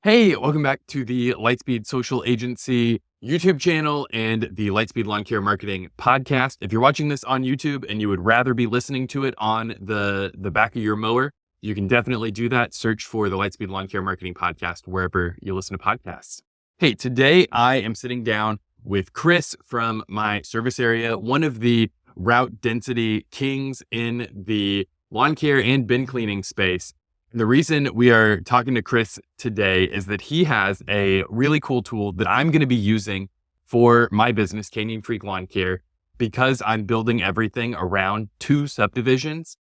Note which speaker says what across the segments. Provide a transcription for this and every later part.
Speaker 1: Hey, welcome back to the Lightspeed Social Agency YouTube channel and the Lightspeed Lawn Care Marketing podcast. If you're watching this on YouTube and you would rather be listening to it on the back of your mower, you can definitely do that. Search for the Lightspeed Lawn Care Marketing podcast wherever you listen to podcasts. Hey, today I am sitting down with Chris from my service area, one of the route density kings in the lawn care and bin cleaning space. The reason we are talking to Chris today is that he has a really cool tool that I'm going to be using for my business, Canyon Freak Lawn Care, because I'm building everything around 2 subdivisions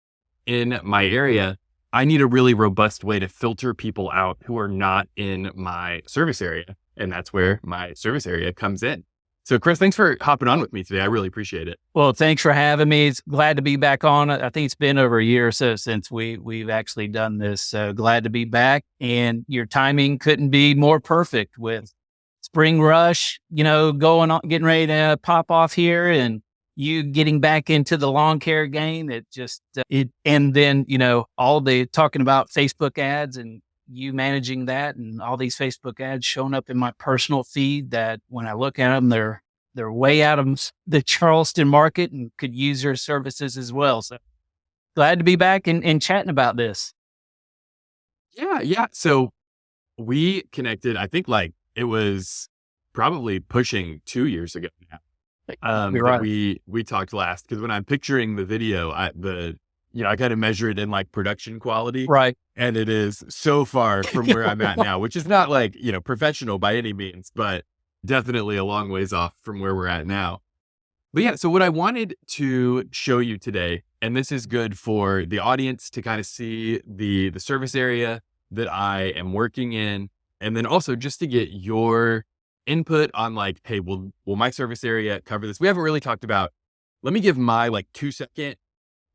Speaker 1: in my area. I need a really robust way to filter people out who are not in my service area. And that's where my service area comes in. So Chris, thanks for hopping on with me today. I really appreciate it.
Speaker 2: Well, thanks for having me. It's glad to be back on. I think it's been over a year or so since we've actually done this. So glad to be back. And your timing couldn't be more perfect with spring rush, going on, getting ready to pop off here, and you getting back into the lawn care game. It just, and then, all the talking about Facebook ads and you managing that and all these Facebook ads showing up in my personal feed that when I look at them, they're way out of the Charleston market and could use your services as well. So glad to be back and chatting about this.
Speaker 1: Yeah. So we connected, I think it was probably pushing 2 years ago now.
Speaker 2: Right.
Speaker 1: We talked last, because when I'm picturing the video, I got to measure it in production quality.
Speaker 2: Right.
Speaker 1: And it is so far from where I'm at now, which is not professional by any means, but definitely a long ways off from where we're at now. But yeah, so what I wanted to show you today, and this is good for the audience to kind of see the service area that I am working in, and then also just to get your input on hey, will my service area cover this? We haven't really talked about, let me give my 2-second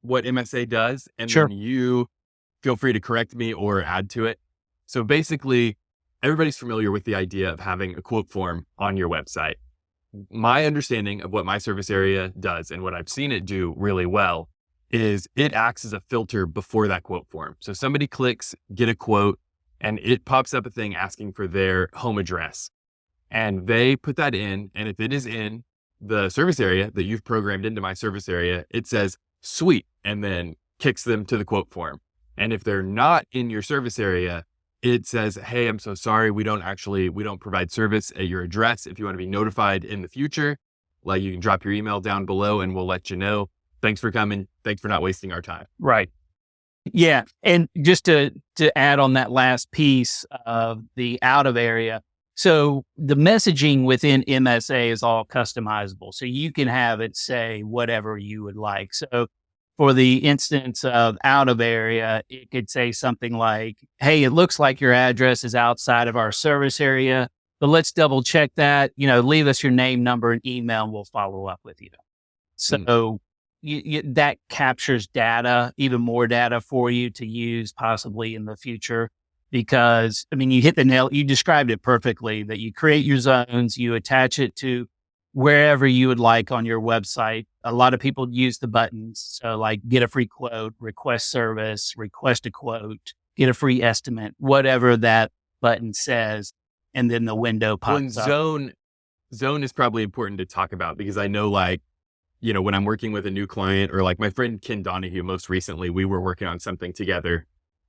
Speaker 1: what MSA does, and
Speaker 2: Sure.
Speaker 1: then you feel free to correct me or add to it. So basically, everybody's familiar with the idea of having a quote form on your website. My understanding of what my service area does and what I've seen it do really well is it acts as a filter before that quote form. So somebody clicks, get a quote, and it pops up a thing asking for their home address. And they put that in, and if it is in the service area that you've programmed into my service area, it says, sweet, and then kicks them to the quote form. And if they're not in your service area, it says, hey, I'm so sorry. We don't provide service at your address. If you want to be notified in the future, you can drop your email down below and we'll let you know. Thanks for coming. Thanks for not wasting our time.
Speaker 2: Right. Yeah. And just to add on that last piece of the out of area. So the messaging within MSA is all customizable. So you can have it say whatever you would like. So for the instance of out of area, it could say something like, hey, it looks like your address is outside of our service area, but let's double check that, leave us your name, number, and email, and we'll follow up with you. So that captures data, even more data for you to use possibly in the future. Because, you hit the nail, you described it perfectly, that you create your zones, you attach it to wherever you would like on your website. A lot of people use the buttons. So get a free quote, request service, request a quote, get a free estimate, whatever that button says. And then the window pops up.
Speaker 1: Zone is probably important to talk about, because I know when I'm working with a new client, or my friend Ken Donahue, most recently, we were working on something together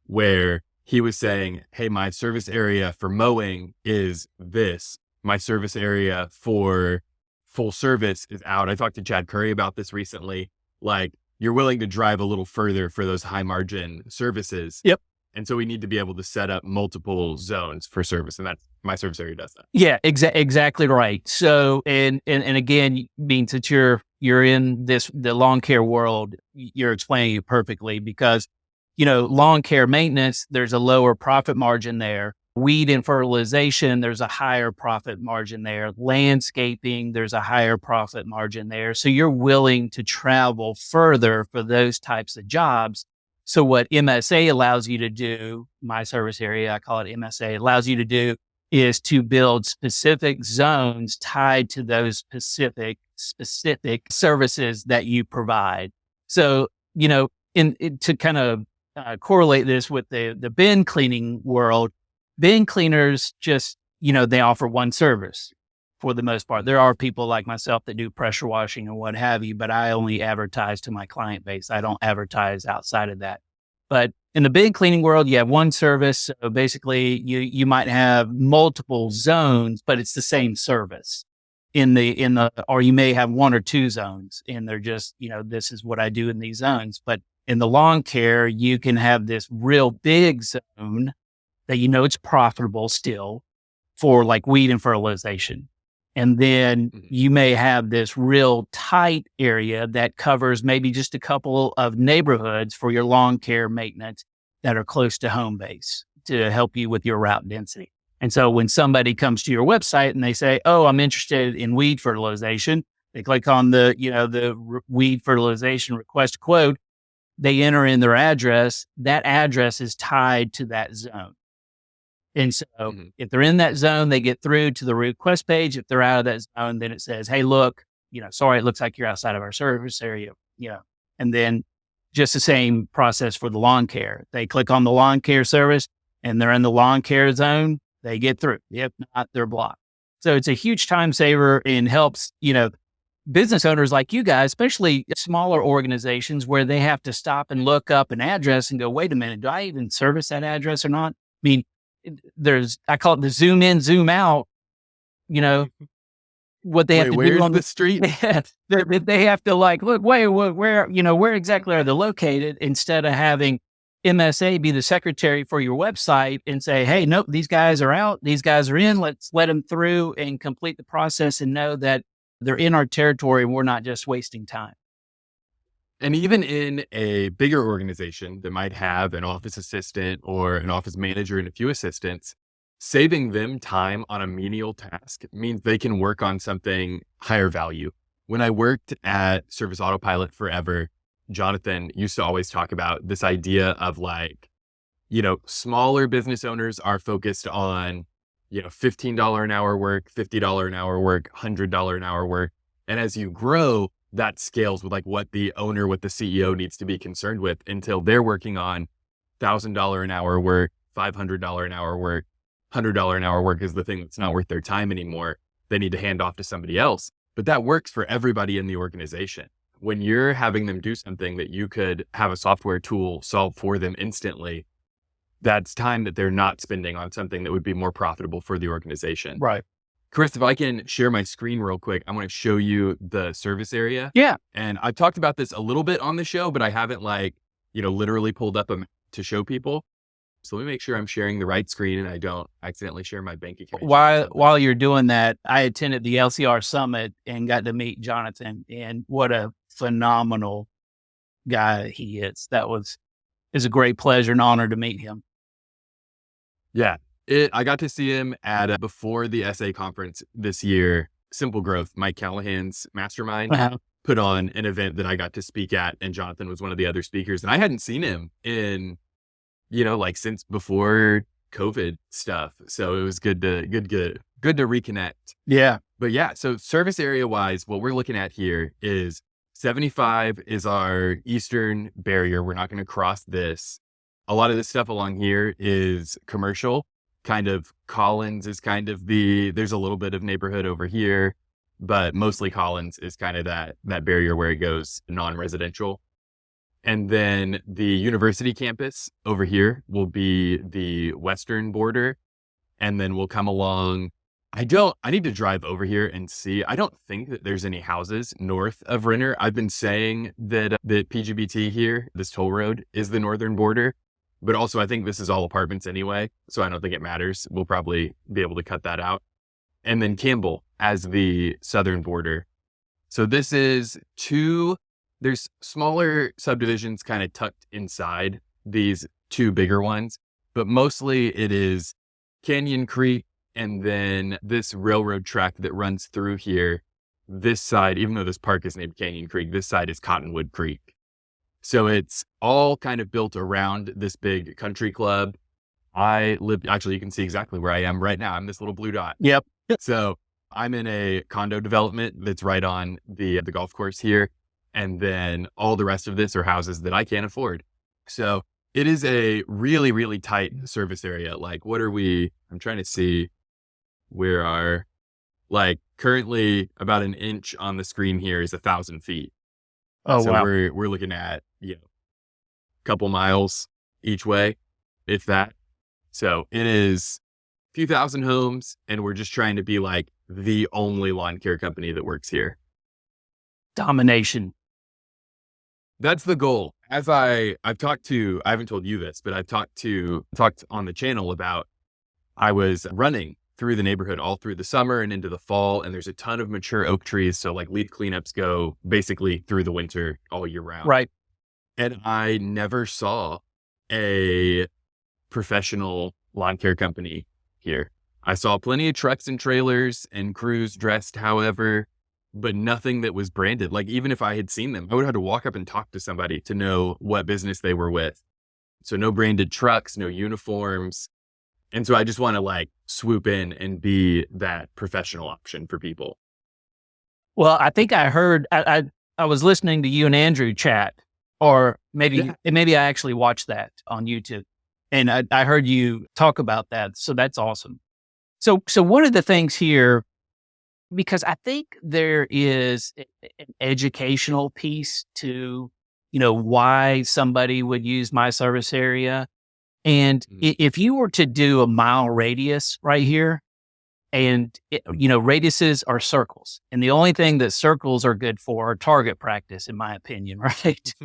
Speaker 1: where he was saying, hey, my service area for mowing is this. My service area for full service is out. I talked to Chad Curry about this recently. You're willing to drive a little further for those high margin services.
Speaker 2: Yep.
Speaker 1: And so we need to be able to set up multiple zones for service. And that's my service area does that.
Speaker 2: Yeah, exactly right. So, and again, means that you're in the lawn care world, you're explaining it perfectly, because lawn care maintenance, there's a lower profit margin there. Weed and fertilization, there's a higher profit margin there. Landscaping, there's a higher profit margin there. So you're willing to travel further for those types of jobs. So what MSA allows you to do, my service area, I call it MSA, allows you to do is to build specific zones tied to those specific services that you provide. So, to kind of correlate this with the bin cleaning world, Bin cleaners just, they offer one service for the most part. There are people like myself that do pressure washing and what have you, but I only advertise to my client base. I don't advertise outside of that. But in the bin cleaning world, you have one service. So basically you might have multiple zones, but it's the same service or you may have one or two zones and they're just, this is what I do in these zones. But in the lawn care, you can have this real big zone that, it's profitable still for like weed and fertilization. And then you may have this real tight area that covers maybe just a couple of neighborhoods for your lawn care maintenance that are close to home base to help you with your route density. And so when somebody comes to your website and they say, oh, I'm interested in weed fertilization, they click on the weed fertilization request quote, they enter in their address. That address is tied to that zone. And so if they're in that zone, they get through to the request page. If they're out of that zone, then it says, hey, look, sorry, it looks like you're outside of our service area. And then just the same process for the lawn care. They click on the lawn care service and they're in the lawn care zone. They get through. If not, they're blocked. So it's a huge time saver and helps, business owners like you guys, especially smaller organizations where they have to stop and look up an address and go, wait a minute, do I even service that address or not? I mean, I call it the zoom in, zoom out, what they have to do on
Speaker 1: the street.
Speaker 2: They have to look, where exactly are they located instead of having MSA be the secretary for your website and say, hey, nope, these guys are out. These guys are in. Let's let them through and complete the process and know that they're in our territory and we're not just wasting time.
Speaker 1: And even in a bigger organization that might have an office assistant or an office manager and a few assistants, saving them time on a menial task means they can work on something higher value. When I worked at Service Autopilot forever, Jonathan used to always talk about this idea of smaller business owners are focused on, $15 an hour work, $50 an hour work, $100 an hour work. And as you grow, that scales with what the owner, what the CEO needs to be concerned with until they're working on $1,000 an hour work, $500 an hour work, $100 an hour work is the thing that's not worth their time anymore. They need to hand off to somebody else. But that works for everybody in the organization. When you're having them do something that you could have a software tool solve for them instantly, that's time that they're not spending on something that would be more profitable for the organization.
Speaker 2: Right.
Speaker 1: Chris, if I can share my screen real quick, I want to show you the service area.
Speaker 2: Yeah.
Speaker 1: And I've talked about this a little bit on the show, but I haven't literally pulled up a map to show people. So let me make sure I'm sharing the right screen and I don't accidentally share my bank account.
Speaker 2: While you're doing that, I attended the LCR summit and got to meet Jonathan, and what a phenomenal guy he is. It's a great pleasure and honor to meet him.
Speaker 1: Yeah. I got to see him at before the SA conference this year. Simple Growth, Mike Callahan's mastermind, put on an event that I got to speak at, and Jonathan was one of the other speakers. And I hadn't seen him in, since before COVID stuff. So it was good to reconnect.
Speaker 2: Yeah.
Speaker 1: But yeah, so service area wise, what we're looking at here is 75 is our eastern barrier. We're not going to cross this. A lot of this stuff along here is commercial. Kind of Collins is there's a little bit of neighborhood over here, but mostly Collins is kind of that barrier where it goes non-residential. And then the university campus over here will be the western border. And then we'll come along. I need to drive over here and see. I don't think that there's any houses north of Renner. I've been saying that the PGBT here, this toll road, is the northern border. But also, I think this is all apartments anyway, so I don't think it matters. We'll probably be able to cut that out. And then Campbell as the southern border. So this is there's smaller subdivisions kind of tucked inside these two bigger ones, but mostly it is Canyon Creek and then this railroad track that runs through here. This side, even though this park is named Canyon Creek, this side is Cottonwood Creek. So it's all kind of built around this big country club. Actually, you can see exactly where I am right now. I'm this little blue dot.
Speaker 2: Yep.
Speaker 1: So I'm in a condo development that's right on the golf course here. And then all the rest of this are houses that I can't afford. So It is a really, really tight service area. Like, I'm trying to see where currently about an inch on the screen here is 1,000 feet.
Speaker 2: Oh,
Speaker 1: So
Speaker 2: wow.
Speaker 1: we're looking at, a couple miles each way, if that. So it is a few thousand homes, and we're just trying to be like the only lawn care company that works here.
Speaker 2: Domination.
Speaker 1: That's the goal. I haven't told you this, but I've talked on the channel about, I was running through the neighborhood all through the summer and into the fall, and there's a ton of mature oak trees. So like leaf cleanups go basically through the winter all year round.
Speaker 2: Right.
Speaker 1: And I never saw a professional lawn care company here. I saw plenty of trucks and trailers and crews dressed however, but nothing that was branded. Like, even if I had seen them, I would have had to walk up and talk to somebody to know what business they were with. So no branded trucks, no uniforms. And so I just want to like swoop in and be that professional option for people.
Speaker 2: Well, I think I heard, I was listening to you and Andrew chat, or maybe I actually watched that on YouTube, and I heard you talk about that. So that's awesome. So one of the things here, because I think there is an educational piece to, why somebody would use my service area. And if you were to do a mile radius right here, and radiuses are circles, and the only thing that circles are good for are target practice, in my opinion, right?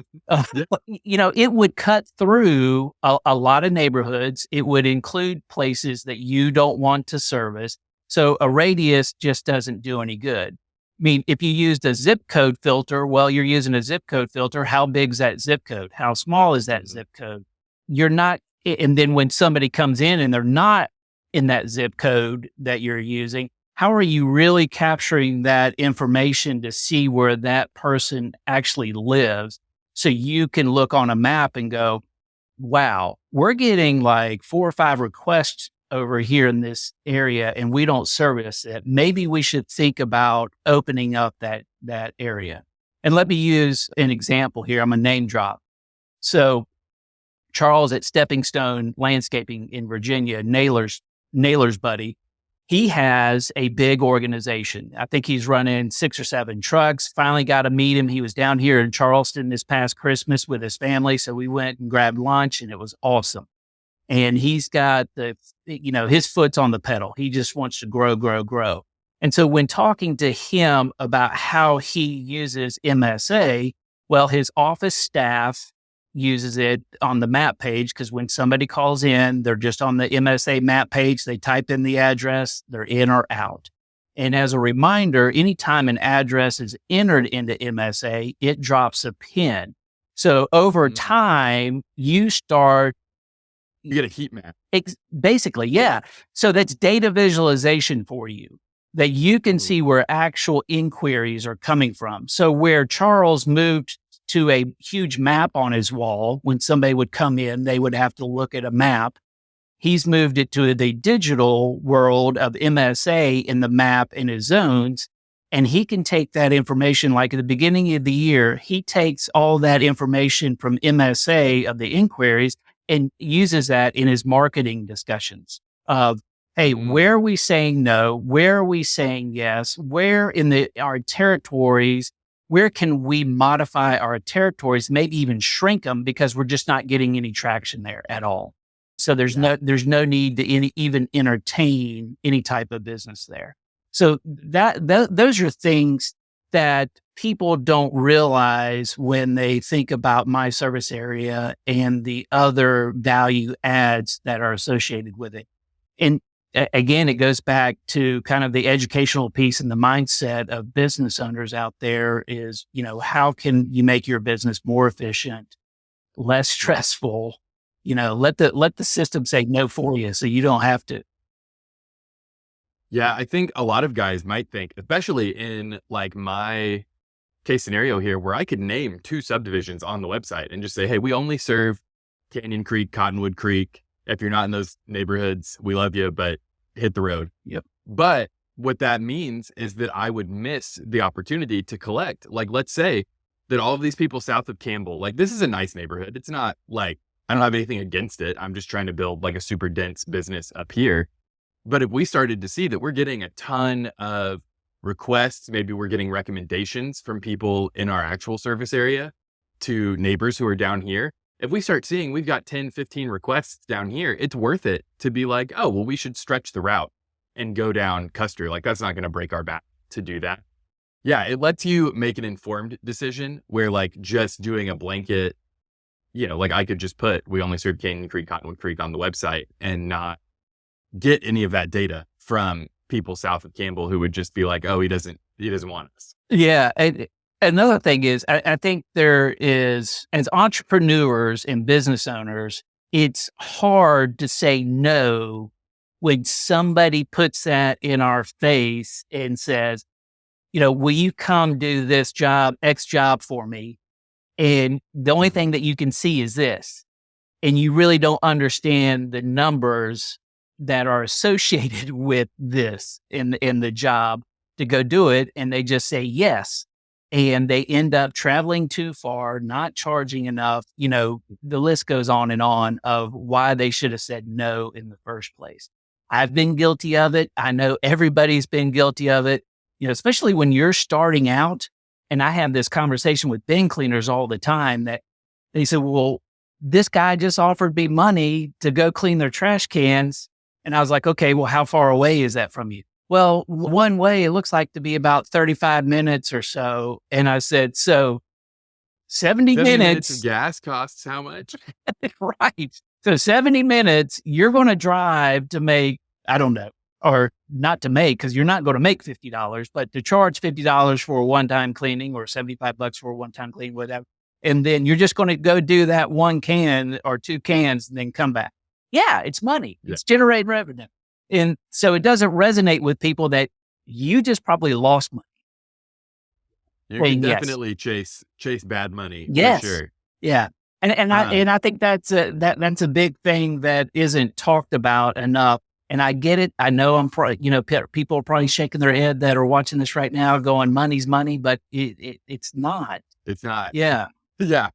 Speaker 2: It would cut through a lot of neighborhoods. It would include places that you don't want to service. So a radius just doesn't do any good. I mean, if you used a zip code filter, well, you're using a zip code filter. How big's that zip code? How small is that zip code? You're not. And then when somebody comes in and they're not in that zip code that you're using, how are you really capturing that information to see where that person actually lives? So you can look on a map and go, wow, we're getting like 4 or 5 requests over here in this area, and we don't service it. Maybe we should think about opening up that area. And let me use an example here. I'm a name drop. So Charles at Stepping Stone Landscaping in Virginia, Naylor's buddy, he has a big organization. I think he's running 6 or 7 trucks. Finally got to meet him. He was down here in Charleston this past Christmas with his family. So we went and grabbed lunch, and it was awesome. And he's got his foot's on the pedal. He just wants to grow, grow, grow. And so when talking to him about how he uses MSA, well, his office staff uses it on the map page, because when somebody calls in, they're just on the MSA map page. They type in the address, they're in or out. And as a reminder, anytime an address is entered into MSA, it drops a pin. So over time, you
Speaker 1: get a heat map.
Speaker 2: Basically, yeah. So that's data visualization for you, that you can see where actual inquiries are coming from. So where Charles moved to a huge map on his wall, when somebody would come in, they would have to look at a map. He's moved it to the digital world of MSA in the map in his zones. And he can take that information, like at the beginning of the year, he takes all that information from MSA of the inquiries and uses that in his marketing discussions of, hey, where are we saying no? Where are we saying yes? Where in our territories, where can we modify our territories, maybe even shrink them, because we're just not getting any traction there at all. So there's no need to even entertain any type of business there. So those are things that people don't realize when they think about my service area and the other value adds that are associated with it. And again, it goes back to kind of the educational piece and the mindset of business owners out there is, how can you make your business more efficient, less stressful? Let the system say no for you, so you don't have to.
Speaker 1: Yeah, I think a lot of guys might think, especially in like my case scenario here, where I could name 2 subdivisions on the website and just say, hey, we only serve Canyon Creek, Cottonwood Creek. If you're not in those neighborhoods, we love you, but hit the road.
Speaker 2: Yep.
Speaker 1: But what that means is that I would miss the opportunity to collect. Like, let's say that all of these people south of Campbell, like, this is a nice neighborhood. It's not like I don't have anything against it. I'm just trying to build like a super dense business up here. But if we started to see that we're getting a ton of requests, maybe we're getting recommendations from people in our actual service area to neighbors who are down here. If we start seeing we've got 10, 15 requests down here, it's worth it to be like, oh, well, we should stretch the route and go down Custer. Like that's not going to break our back to do that. Yeah, it lets you make an informed decision where like just doing a blanket, like I could just put, we only serve Canyon Creek, Cottonwood Creek on the website and not get any of that data from people south of Campbell who would just be like, oh, he doesn't want us.
Speaker 2: Yeah. And another thing is, I think there is, as entrepreneurs and business owners, it's hard to say no when somebody puts that in our face and says, will you come do this job, X job for me? And the only thing that you can see is this. And you really don't understand the numbers that are associated with this in the job to go do it. And they just say yes. And they end up traveling too far, not charging enough. The list goes on and on of why they should have said no in the first place. I've been guilty of it. I know everybody's been guilty of it, especially when you're starting out. And I have this conversation with bin cleaners all the time that they said, well, this guy just offered me money to go clean their trash cans. And I was like, okay, well, how far away is that from you? Well, one way it looks like to be about 35 minutes or so. And I said, so 70 minutes
Speaker 1: of gas costs how much?
Speaker 2: Right. So 70 minutes, you're going to drive to make, I don't know, or not to make, because you're not going to make $50, but to charge $50 for a one-time cleaning or $75 for a one-time cleaning, whatever. And then you're just going to go do that one can or two cans and then come back. Yeah, it's money. Yeah. It's generating revenue. And so it doesn't resonate with people that you just probably lost money.
Speaker 1: You can definitely chase bad money.
Speaker 2: Yes.
Speaker 1: For sure.
Speaker 2: Yeah. And I think that's a big thing that isn't talked about enough. And I get it. I know I'm probably, people are probably shaking their head that are watching this right now going, money's money, but it's not.
Speaker 1: It's not.
Speaker 2: Yeah.
Speaker 1: Yeah.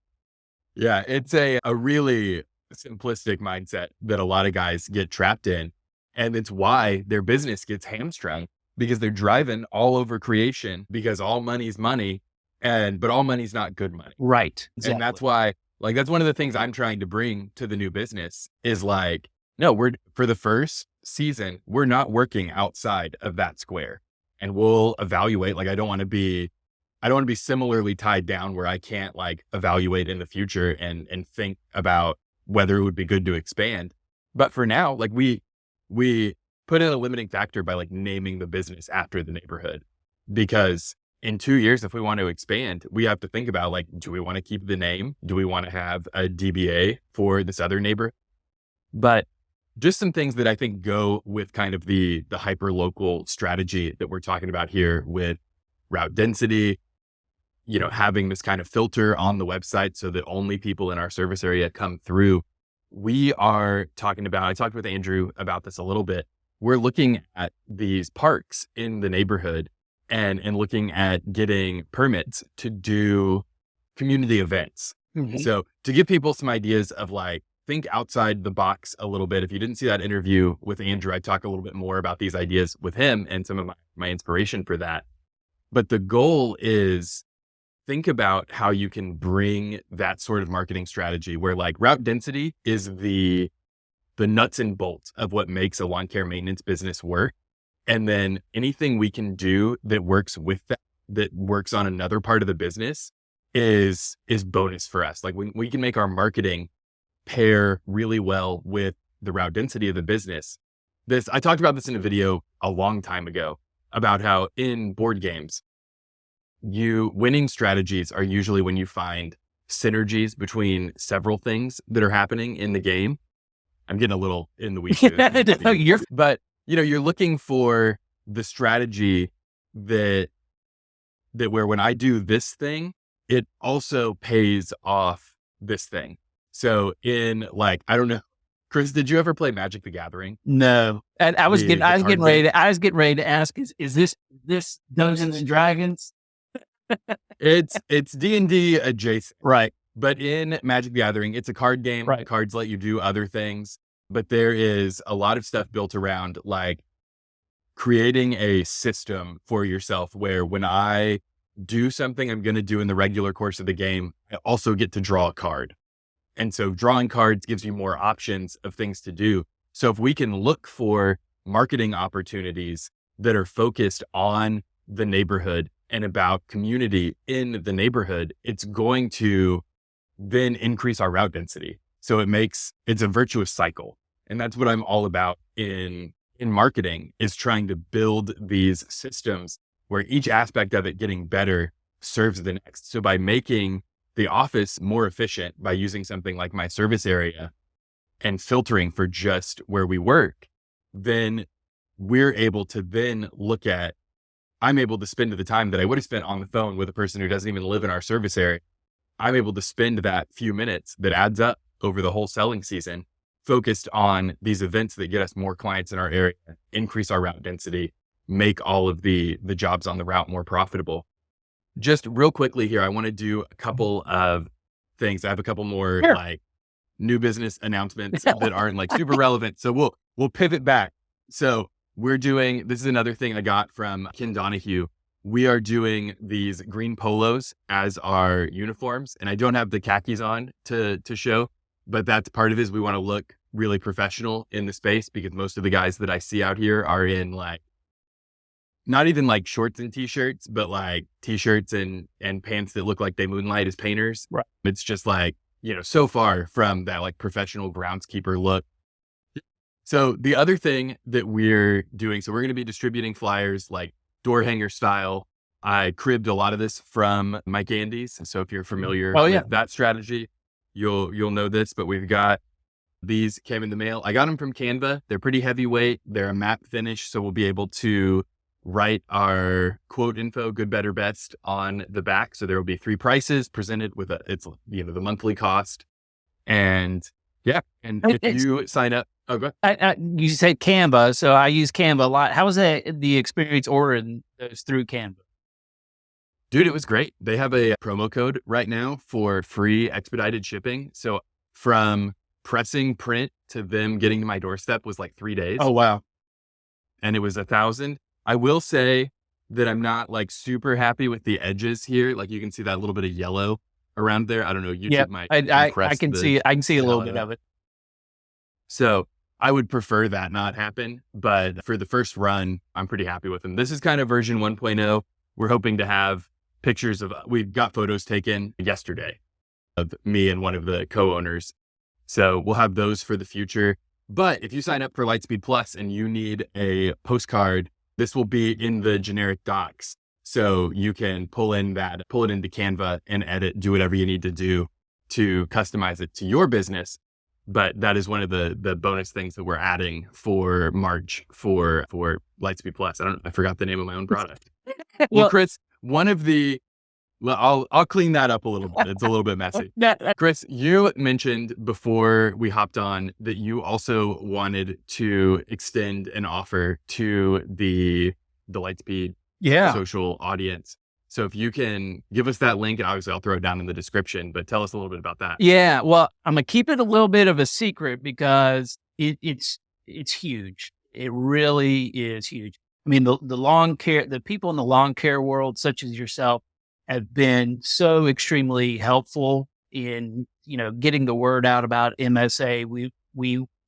Speaker 1: Yeah. It's a really simplistic mindset that a lot of guys get trapped in. And it's why their business gets hamstrung, because they're driving all over creation because all money's money but all money's not good money.
Speaker 2: Right. Exactly.
Speaker 1: And that's why, that's one of the things I'm trying to bring to the new business is no, for the first season, we're not working outside of that square, and we'll evaluate. I don't want to be similarly tied down where I can't evaluate in the future and think about whether it would be good to expand. But for now, we put in a limiting factor by naming the business after the neighborhood, because in 2 years, if we want to expand, we have to think about do we want to keep the name? Do we want to have a DBA for this other neighbor? But just some things that I think go with kind of the hyper local strategy that we're talking about here with route density, having this kind of filter on the website so that only people in our service area come through. We are talking about, I talked with Andrew about this a little bit. We're looking at these parks in the neighborhood and looking at getting permits to do community events. Mm-hmm. So to give people some ideas of think outside the box a little bit. If you didn't see that interview with Andrew, I talk a little bit more about these ideas with him and some of my inspiration for that. But the goal is think about how you can bring that sort of marketing strategy where route density is the nuts and bolts of what makes a lawn care maintenance business work. And then anything we can do that works with that works on another part of the business is bonus for us. We can make our marketing pair really well with the route density of the business. I talked about this in a video a long time ago about how in board games, winning strategies are usually when you find synergies between several things that are happening in the game. I'm getting a little in the weeds. But you're looking for the strategy that where when I do this thing, it also pays off this thing. So in I don't know, Chris, did you ever play Magic the Gathering?
Speaker 2: No. And I was getting ready to ask, is this Dungeons and Dragons?
Speaker 1: It's D&D adjacent.
Speaker 2: Right.
Speaker 1: But in Magic the Gathering, it's a card game.
Speaker 2: Right.
Speaker 1: Cards let you do other things, but there is a lot of stuff built around like creating a system for yourself where when I do something I'm going to do in the regular course of the game, I also get to draw a card. And so drawing cards gives you more options of things to do. So if we can look for marketing opportunities that are focused on the neighborhood and about community in the neighborhood, it's going to then increase our route density. So it's a virtuous cycle. And that's what I'm all about in marketing, is trying to build these systems where each aspect of it getting better serves the next. So by making the office more efficient, by using something like my service area and filtering for just where we work, then we're able to then look at, I'm able to spend the time that I would have spent on the phone with a person who doesn't even live in our service area. I'm able to spend that few minutes that adds up over the whole selling season focused on these events that get us more clients in our area, increase our route density, make all of the jobs on the route more profitable. Just real quickly here, I want to do a couple of things. I have a couple more like new business announcements that aren't like super relevant. So we'll pivot back. So this is another thing I got from Ken Donahue. We are doing these green polos as our uniforms, and I don't have the khakis on to show, but that's part of it. Is we want to look really professional in the space, because most of the guys that I see out here are in like, not even like shorts and t-shirts, but like t-shirts and pants that look like they moonlight as painters.
Speaker 2: Right.
Speaker 1: It's just like, so far from that like professional groundskeeper look. So the other thing that we're doing, so we're going to be distributing flyers like door hanger style. I cribbed a lot of this from Mike Andes. So if you're familiar with that strategy, you'll know this, but we've got these came in the mail. I got them from Canva. They're pretty heavyweight. They're a matte finish. So we'll be able to write our quote info, good, better, best on the back. So there will be 3 prices presented with it's the monthly cost. And if you sign up, go ahead.
Speaker 2: You said Canva, so I use Canva a lot. How was the experience ordering those through Canva?
Speaker 1: Dude, it was great. They have a promo code right now for free expedited shipping. So from pressing print to them getting to my doorstep was like 3 days.
Speaker 2: Oh, wow.
Speaker 1: And it was $1,000. I will say that I'm not like super happy with the edges here. Like you can see that little bit of yellow around there. I don't know. YouTube might.
Speaker 2: I can see it. I can see a little bit of it.
Speaker 1: So I would prefer that not happen. But for the first run, I'm pretty happy with them. This is kind of version 1.0. We're hoping to have pictures we've got photos taken yesterday of me and one of the co-owners. So we'll have those for the future. But if you sign up for Lightspeed Plus and you need a postcard, this will be in the generic docs. So you can pull it into Canva and edit, do whatever you need to do to customize it to your business. But that is one of the bonus things that we're adding for March for Lightspeed Plus. I forgot the name of my own product. Well, Chris, I'll clean that up a little bit. It's a little bit messy. Chris, you mentioned before we hopped on that you also wanted to extend an offer to the Lightspeed social audience. So if you can give us that link, and obviously I'll throw it down in the description, but tell us a little bit about that.
Speaker 2: Yeah, well, I'm going to keep it a little bit of a secret because it's huge. It really is huge. I mean, the people in the lawn care world, such as yourself, have been so extremely helpful in, getting the word out about MSA. We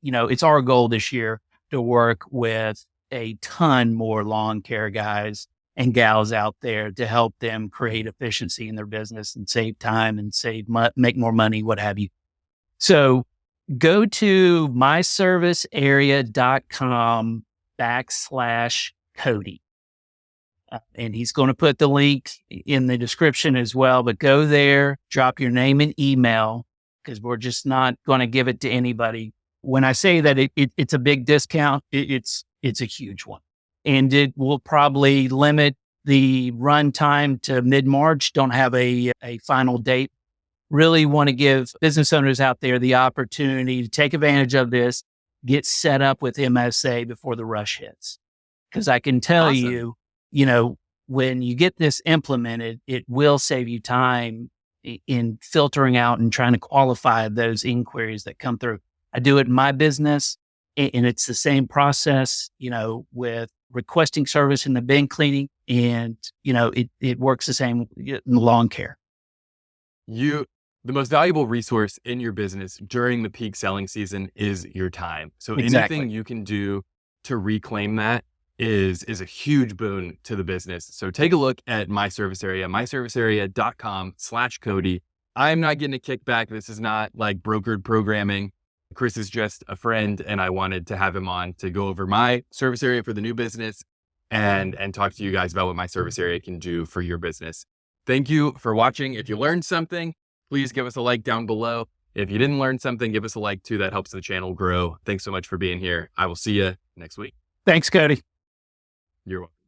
Speaker 2: it's our goal this year to work with a ton more lawn care guys and gals out there to help them create efficiency in their business and save time and make more money, what have you. So go to myservicearea.com/Cody. And he's going to put the link in the description as well, but go there, drop your name and email, because we're just not going to give it to anybody. When I say that it's a big discount, it's a huge one. And it will probably limit the run time to mid-March. Don't have a final date. Really want to give business owners out there the opportunity to take advantage of this, get set up with MSA before the rush hits. Because I can tell you, when you get this implemented, it will save you time in filtering out and trying to qualify those inquiries that come through. I do it in my business, and it's the same process, with requesting service in the bin cleaning, and it works the same in lawn care.
Speaker 1: The most valuable resource in your business during the peak selling season is your time. So
Speaker 2: Exactly.
Speaker 1: anything you can do to reclaim that is a huge boon to the business. So take a look at my service area, myservicearea.com/Cody. I'm not getting a kickback. This is not like brokered programming. Chris is just a friend, and I wanted to have him on to go over my service area for the new business and talk to you guys about what my service area can do for your business. Thank you for watching. If you learned something, please give us a like down below. If you didn't learn something, give us a like too. That helps the channel grow. Thanks so much for being here. I will see you next week.
Speaker 2: Thanks, Cody.
Speaker 1: You're welcome.